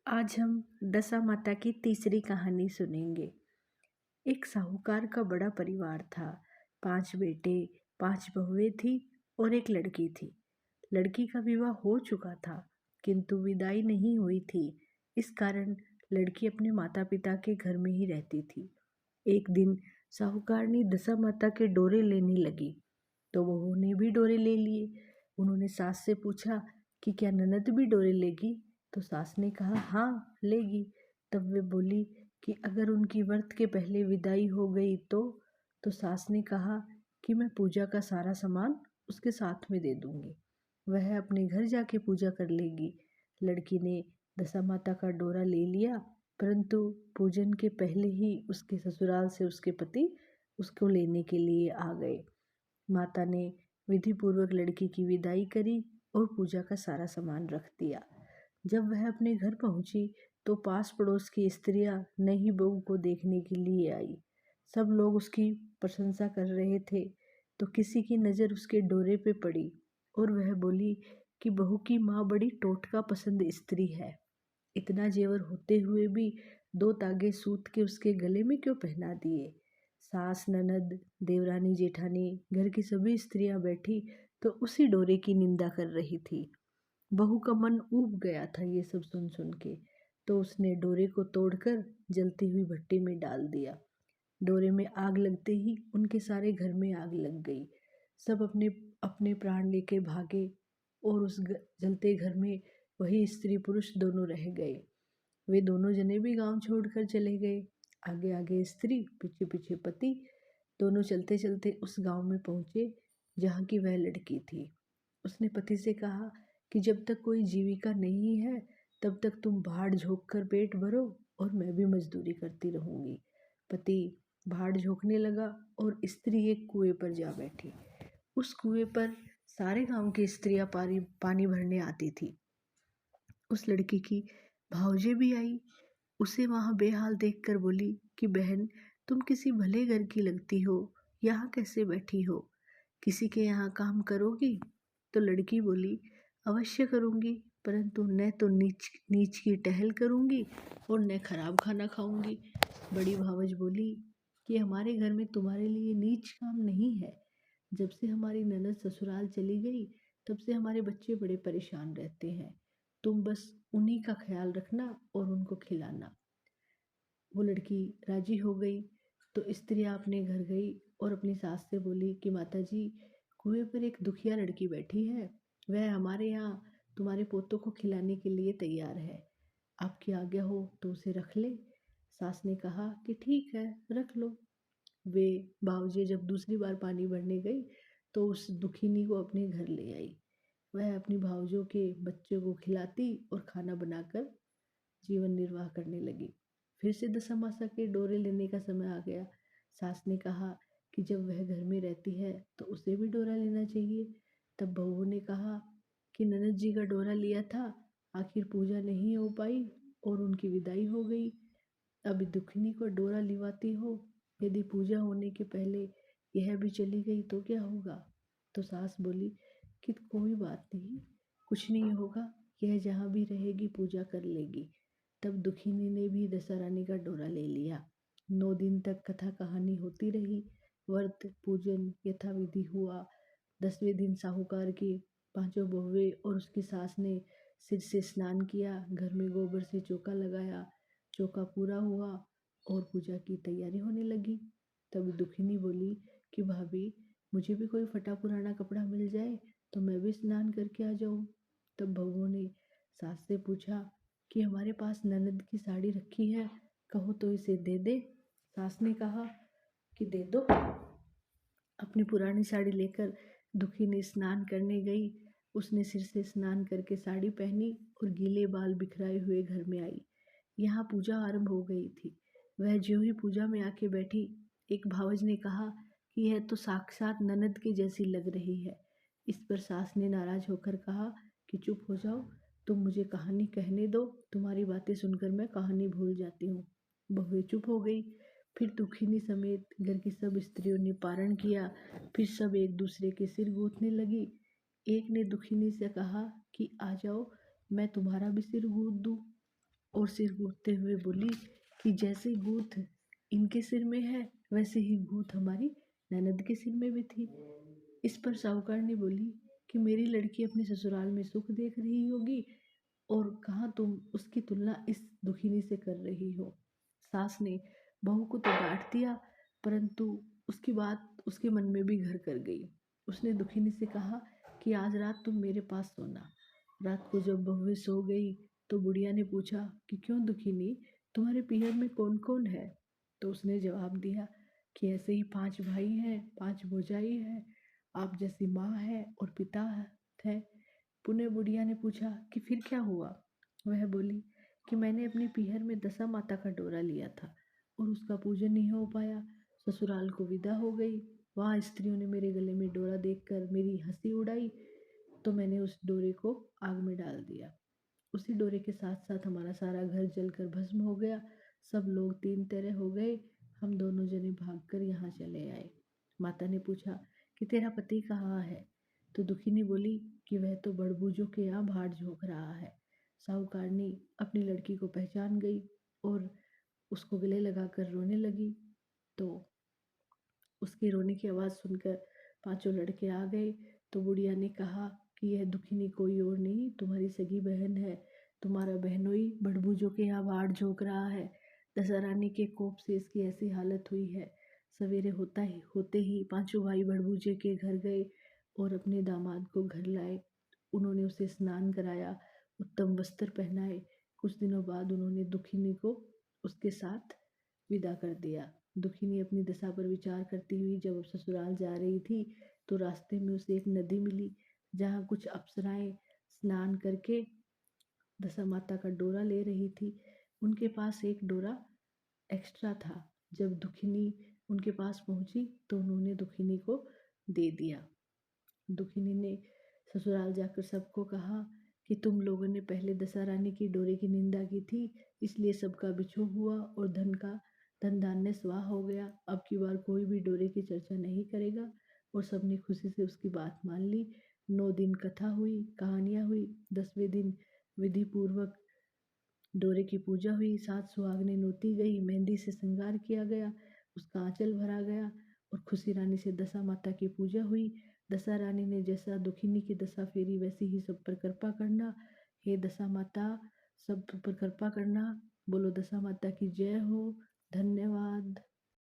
आज हम दशा माता की तीसरी कहानी सुनेंगे। एक साहूकार का बड़ा परिवार था। 5 बेटे, 5 बहुएं थी और एक लड़की थी। लड़की का विवाह हो चुका था, किंतु विदाई नहीं हुई थी। इस कारण लड़की अपने माता पिता के घर में ही रहती थी। एक दिन साहूकारनी दशा माता के डोरे लेने लगी, तो बहू ने भी डोरे ले लिए। उन्होंने सास से पूछा कि क्या ननद भी डोरे लेगी? तो सास ने कहा हाँ लेगी। तब वे बोली कि अगर उनकी व्रत के पहले विदाई हो गई तो सास ने कहा कि मैं पूजा का सारा सामान उसके साथ में दे दूंगी, वह अपने घर जाके पूजा कर लेगी। लड़की ने दशा माता का डोरा ले लिया, परंतु पूजन के पहले ही उसके ससुराल से उसके पति उसको लेने के लिए आ गए। माता ने विधि पूर्वक लड़की की विदाई करी और पूजा का सारा सामान रख दिया। जब वह अपने घर पहुंची तो पास पड़ोस की स्त्रियां नई बहू को देखने के लिए आई। सब लोग उसकी प्रशंसा कर रहे थे, तो किसी की नज़र उसके डोरे पे पड़ी और वह बोली कि बहू की माँ बड़ी टोटका पसंद स्त्री है। इतना जेवर होते हुए भी 2 तागे सूत के उसके गले में क्यों पहना दिए? सास, ननद, देवरानी, जेठानी, घर की सभी स्त्रियां बैठी तो उसी डोरे की निंदा कर रही थी। बहू का मन ऊब गया था ये सब सुन सुन के, तो उसने डोरे को तोड़कर जलती हुई भट्टी में डाल दिया। डोरे में आग लगते ही उनके सारे घर में आग लग गई। सब अपने अपने प्राण लेके भागे और उस जलते घर में वही स्त्री पुरुष दोनों रह गए। वे दोनों जने भी गांव छोड़कर चले गए। आगे आगे स्त्री, पीछे पीछे पति। दोनों चलते चलते उस गांव में पहुंचे जहाँ की वह लड़की थी। उसने पति से कहा कि जब तक कोई जीविका नहीं है तब तक तुम भाड़ झोंक कर पेट भरो और मैं भी मजदूरी करती रहूंगी। पति भाड़ झोंकने लगा और स्त्री एक कुएं पर जा बैठी। उस कुएं पर सारे गांव की स्त्रियां पानी भरने आती थी। उस लड़की की भावजे भी आई। उसे वहां बेहाल देखकर बोली कि बहन, तुम किसी भले घर की लगती हो, यहाँ कैसे बैठी हो? किसी के यहाँ काम करोगी? तो लड़की बोली अवश्य करूंगी, परंतु न तो नीच नीच की टहल करूंगी और न खराब खाना खाऊंगी। बड़ी भावज बोली कि हमारे घर में तुम्हारे लिए नीच काम नहीं है। जब से हमारी ननद ससुराल चली गई तब से हमारे बच्चे बड़े परेशान रहते हैं। तुम बस उन्हीं का ख्याल रखना और उनको खिलाना। वो लड़की राजी हो गई। तो स्त्रियां अपने घर गई और अपनी सास से बोली कि माता जी, कुएं पर एक दुखिया लड़की बैठी है, वह हमारे यहाँ तुम्हारे पोतों को खिलाने के लिए तैयार है। आपकी आज्ञा हो तो उसे रख ले। सास ने कहा कि ठीक है, रख लो। वे बावजे जब दूसरी बार पानी भरने गई तो उस दुखिनी को अपने घर ले आई। वह अपनी भावजों के बच्चों को खिलाती और खाना बनाकर जीवन निर्वाह करने लगी। फिर से दशा के डोरे लेने का समय आ गया। सास ने कहा कि जब वह घर में रहती है तो उसे भी डोरा लेना चाहिए। तब बहू ने कहा कि ननद जी का डोरा लिया था, आखिर पूजा नहीं हो पाई और उनकी विदाई हो गई। अभी दुखिनी को डोरा लिवाती हो, यदि पूजा होने के पहले यह भी चली गई तो क्या होगा? तो सास बोली कि कोई बात नहीं, कुछ नहीं होगा, यह जहाँ भी रहेगी पूजा कर लेगी। तब दुखिनी ने भी दशा रानी का डोरा ले लिया। 9 दिन तक कथा कहानी होती रही। व्रत पूजन यथाविधि हुआ। 10वें दिन साहूकार की 5 बहुएं और उसकी सास ने सिर से स्नान किया, घर में गोबर से चौका लगाया। चौका पूरा हुआ और पूजा की तैयारी होने लगी। तब दुखिनी बोली कि भाभी, मुझे भी कोई फटा पुराना कपड़ा मिल जाए तो मैं भी स्नान करके आ जाऊं। तब बहू ने सास से पूछा कि हमारे पास ननद की साड़ी रखी है, कहो तो इसे दे दे। सास ने कहा कि दे दो। अपनी पुरानी साड़ी लेकर दुखिनी स्नान करने गई। उसने सिर से स्नान करके साड़ी पहनी और गीले बाल बिखराए हुए घर में आई। यहाँ पूजा आरंभ हो गई थी। वह ज्यों ही पूजा में आके बैठी, एक भावज ने कहा कि यह तो साक्षात ननद की जैसी लग रही है। इस पर सास ने नाराज होकर कहा कि चुप हो जाओ, तुम मुझे कहानी कहने दो, तुम्हारी बातें सुनकर मैं कहानी भूल जाती हूँ। बहुएं चुप हो गई। फिर दुखिनी समेत घर की सब स्त्रियों ने पारण किया। फिर सब एक दूसरे के सिर गूंथने लगी। एक ने दुखिनी से कहा कि आ जाओ, मैं तुम्हारा भी सिर गूंथ दूं। और सिर गूंथते हुए बोली कि जैसे गूंथ इनके सिर में है वैसे ही गूंथ हमारी ननद के सिर में भी थी। इस पर साहूकार ने बोली कि मेरी लड़की अपने ससुराल में सुख देख रही होगी और कहाँ तुम उसकी तुलना इस दुखिनी से कर रही हो। सास ने बहू को तो डांट दिया, परंतु उसकी बात उसके मन में भी घर कर गई। उसने दुखिनी से कहा कि आज रात तुम मेरे पास सोना। रात को जब बहुएं सो गई तो बुढ़िया ने पूछा कि क्यों दुखिनी, तुम्हारे पीहर में कौन कौन है? तो उसने जवाब दिया कि ऐसे ही 5 भाई हैं, 5 भौजाई हैं, आप जैसी माँ है और पिता है। पुनः बुढ़िया ने पूछा कि फिर क्या हुआ? वह बोली कि मैंने अपनी पीहर में दशा माता का डोरा लिया था और उसका पूजन नहीं हो पाया। ससुराल को विदा हो गई। वहाँ स्त्रियों ने मेरे गले में डोरा देखकर मेरी हंसी उड़ाई, तो मैंने उस डोरे को आग में डाल दिया। उसी डोरे के साथ साथ हमारा सारा घर जलकर भस्म हो गया। सब लोग 3 तेरे हो गए। हम दोनों जने भागकर यहाँ चले आए। माता ने पूछा कि तेरा पति कहाँ है? तो दुखिनी बोली कि वह तो बड़बूजों के यहाँ भाड़ झोंक रहा है। साहूकारनी अपनी लड़की को पहचान गई और उसको गले लगाकर रोने लगी। तो उसके रोने की आवाज़ सुनकर पांचों लड़के आ गए। तो बुढ़िया ने कहा कि यह दुखिनी कोई और नहीं, तुम्हारी सगी बहन है। तुम्हारा बहनोई बड़बूजों के यहाँ बाढ़ झोंक रहा है। दशा रानी के कोप से इसकी ऐसी हालत हुई है। सवेरे होते ही पांचों भाई बड़बूजे के घर गए और अपने दामाद को घर लाए। उन्होंने उसे स्नान कराया, उत्तम वस्त्र पहनाए। कुछ दिनों बाद उन्होंने दुखिनी को उसके साथ विदा कर दिया। दुखिनी अपनी दशा पर विचार करती हुई जब ससुराल जा रही थी तो रास्ते में उसे एक नदी मिली जहाँ कुछ अप्सराएं स्नान करके दशा माता का डोरा ले रही थी। उनके पास एक डोरा एक्स्ट्रा था। जब दुखिनी उनके पास पहुंची तो उन्होंने दुखिनी को दे दिया। दुखिनी ने ससुराल जाकर सबको कहा कि तुम लोगों ने पहले दशा रानी की डोरे की निंदा की थी, इसलिए सबका बिछोह हुआ और धन धान्य स्वाह हो गया। अब की बार कोई भी डोरे की चर्चा नहीं करेगा। और सबने खुशी से उसकी बात मान ली। 9 दिन कथा हुई, कहानियाँ हुई। 10वें दिन विधि पूर्वक डोरे की पूजा हुई। 7 सुहागनें नोती गई, मेहंदी से श्रृंगार किया गया, उसका आंचल भरा गया और खुशी रानी से दशा माता की पूजा हुई। दशा रानी ने जैसा दुखिनी की दशा फेरी वैसी ही सब पर कृपा करना। हे दशा माता, सब पर कृपा करना। बोलो दशा माता की जय हो। धन्यवाद।